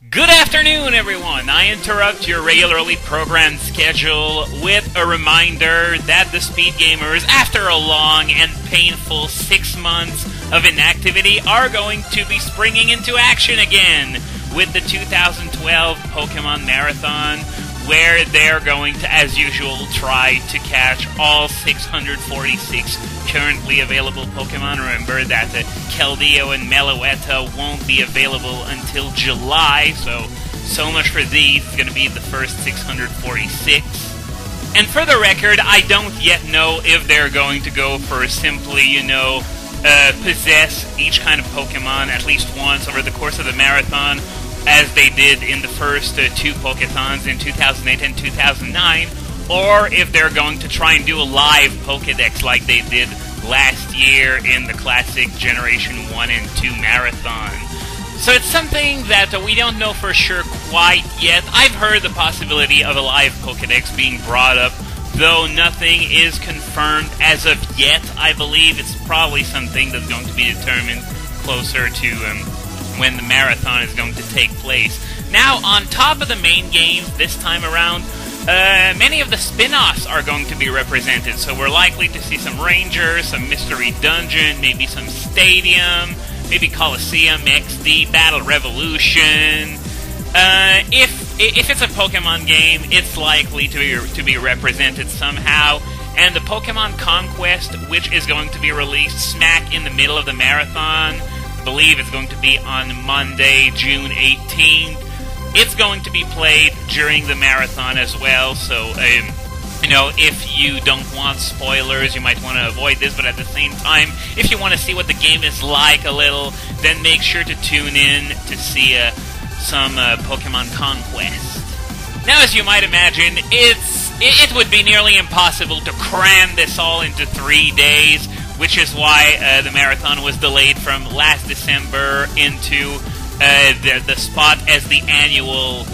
Good afternoon, everyone! I interrupt your regularly programmed schedule with a reminder that the Speed Gamers, after a long and painful 6 months of inactivity, are going to be springing into action again with the 2012 Pokémon Marathon, where they're going to, as usual, try to catch all 646 currently available Pokemon. Remember that Keldeo and Meloetta won't be available until July, so much for these. It's going to be the first 646. And for the record, I don't yet know if they're going to go for simply, possess each kind of Pokemon at least once over the course of the marathon, as they did in the first two Pokethons in 2008 and 2009, or if they're going to try and do a live Pokedex like they did last year in the classic Generation 1 and 2 Marathon. So it's something that we don't know for sure quite yet. I've heard the possibility of a live Pokedex being brought up, though nothing is confirmed as of yet. I believe it's probably something that's going to be determined closer to when the marathon is going to take place. Now, on top of the main games this time around, many of the spin-offs are going to be represented, so we're likely to see some Rangers, some Mystery Dungeon, maybe some Stadium, maybe Coliseum, XD, Battle Revolution. If it's a Pokemon game, it's likely to be represented somehow. And the Pokemon Conquest, which is going to be released smack in the middle of the marathon, I believe it's going to be on Monday, June 18th. It's going to be played during the marathon as well, so, if you don't want spoilers, you might want to avoid this, but at the same time, if you want to see what the game is like a little, then make sure to tune in to see some Pokemon Conquest. Now, as you might imagine, it would be nearly impossible to cram this all into 3 days, which is why the marathon was delayed from last December into the spot as the annual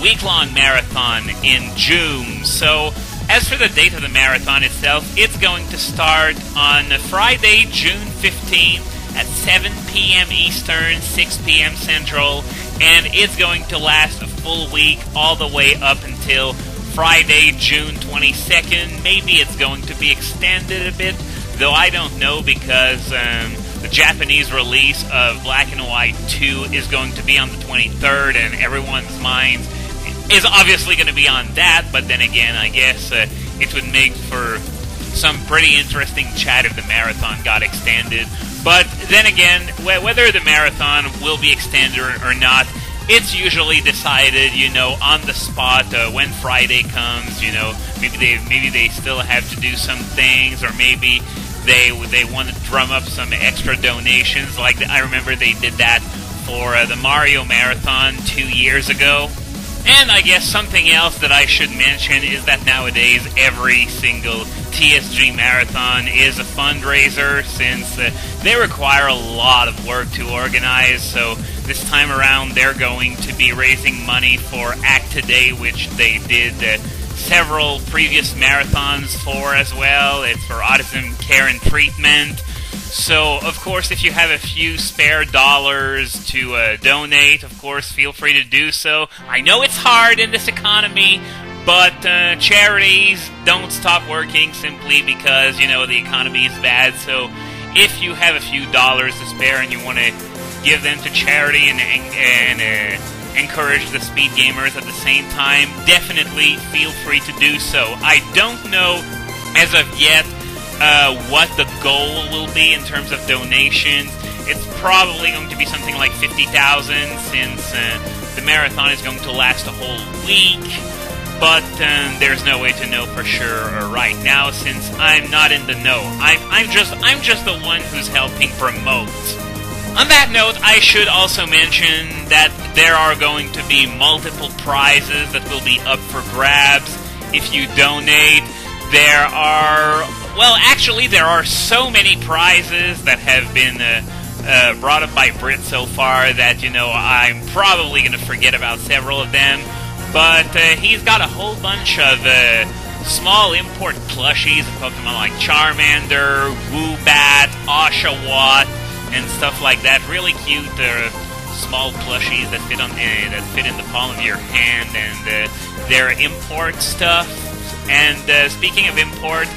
week-long marathon in June. So, as for the date of the marathon itself, it's going to start on Friday, June 15th at 7 p.m. Eastern, 6 p.m. Central, and it's going to last a full week all the way up until Friday, June 22nd. Maybe it's going to be extended a bit, though I don't know, because the Japanese release of Black and White 2 is going to be on the 23rd, and everyone's mind is obviously going to be on that, but then again, I guess it would make for some pretty interesting chat if the marathon got extended. But then again, whether the marathon will be extended or not, it's usually decided, on the spot when Friday comes. Maybe they still have to do some things, or maybe they want to drum up some extra donations. Like I remember they did that for the Mario Marathon 2 years ago. And I guess something else that I should mention is that nowadays every single TSG Marathon is a fundraiser, since they require a lot of work to organize. So this time around they're going to be raising money for Act Today, which they did several previous marathons for as well. It's for Autism Care and Treatment. So, of course, if you have a few spare dollars to donate, of course, feel free to do so. I know it's hard in this economy, but charities don't stop working simply because, the economy is bad. So, if you have a few dollars to spare and you want to give them to charity and encourage the Speed Gamers at the same time, definitely feel free to do so. I don't know as of yet what the goal will be in terms of donations. It's probably going to be something like 50,000, since the marathon is going to last a whole week, but there's no way to know for sure right now, since I'm not in the know. I'm just the one who's helping promote. On that note, I should also mention that there are going to be multiple prizes that will be up for grabs if you donate. There are so many prizes that have been brought up by Brit so far that, I'm probably going to forget about several of them. But he's got a whole bunch of small import plushies of Pokemon like Charmander, Woobat, Oshawott, and stuff like that. Really cute small plushies that fit in the palm of your hand, and their import stuff. And speaking of import,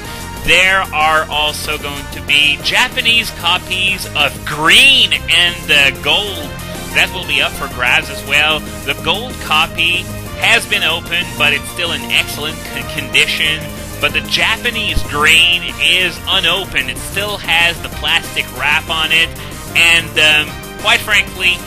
there are also going to be Japanese copies of Green and Gold. That will be up for grabs as well. The Gold copy has been opened, but it's still in excellent condition. But the Japanese Green is unopened. It still has the plastic wrap on it. And quite frankly,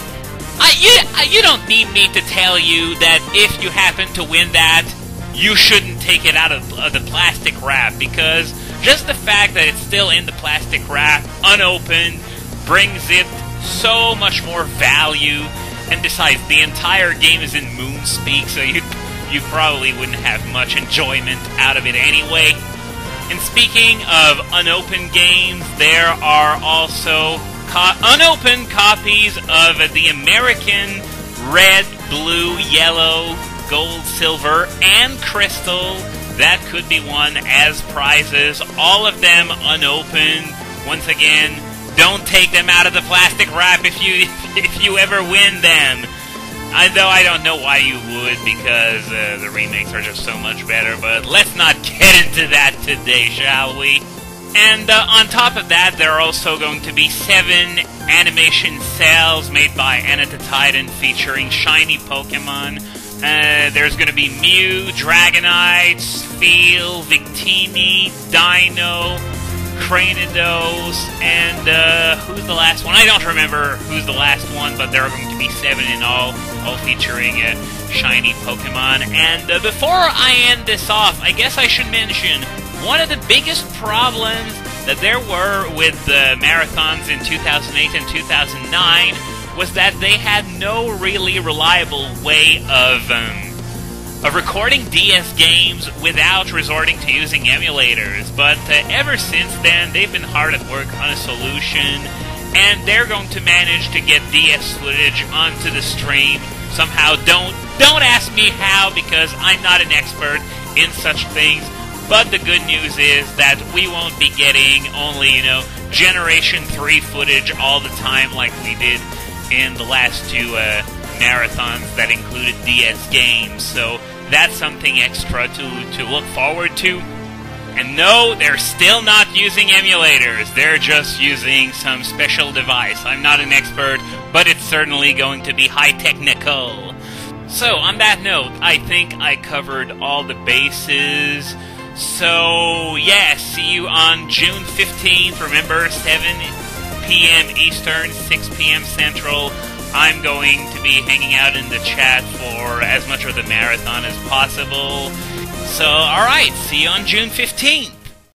you don't need me to tell you that if you happen to win that, you shouldn't take it out of the plastic wrap, because just the fact that it's still in the plastic wrap, unopened, brings it so much more value. And besides, the entire game is in Moonspeak, so you probably wouldn't have much enjoyment out of it anyway. And speaking of unopened games, there are also unopened copies of the American Red, Blue, Yellow, Gold, Silver, and Crystal. That could be won as prizes. All of them unopened. Once again, don't take them out of the plastic wrap if you ever win them. Though I don't know why you would, because the remakes are just so much better. But let's not get into that today, shall we? And on top of that, there are also going to be 7 animation cells made by Anita Titan featuring shiny Pokémon. There's going to be Mew, Dragonite, Spheal, Victini, Dino, Cranidos, and who's the last one? I don't remember who's the last one, but there are going to be 7 in all featuring shiny Pokemon. And before I end this off, I guess I should mention one of the biggest problems that there were with the marathons in 2008 and 2009 was that they had no really reliable way of recording DS games without resorting to using emulators. But ever since then, they've been hard at work on a solution, and they're going to manage to get DS footage onto the stream somehow. Don't ask me how, because I'm not an expert in such things. But the good news is that we won't be getting only, Generation 3 footage all the time like we did in the last 2 marathons that included DS games. So that's something extra to look forward to. And no, they're still not using emulators. They're just using some special device. I'm not an expert, but it's certainly going to be high-technical. So, on that note, I think I covered all the bases. So, yeah, see you on June 15th. Remember, 7 p.m. Eastern, 6 p.m. Central. I'm going to be hanging out in the chat for as much of the marathon as possible. So, alright, see you on June 15th.